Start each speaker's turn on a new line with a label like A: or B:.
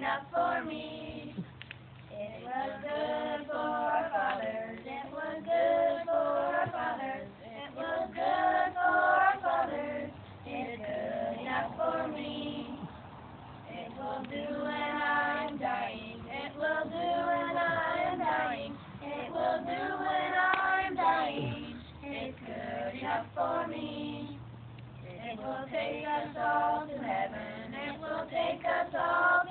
A: enough for me. It was good for our fathers. It was good for our fathers. It was good for our fathers. It's good enough for me. It will do when I'm dying. It will do when I'm dying. It will do when I'm dying. It's good enough for me. It will take us all to heaven. It will take us all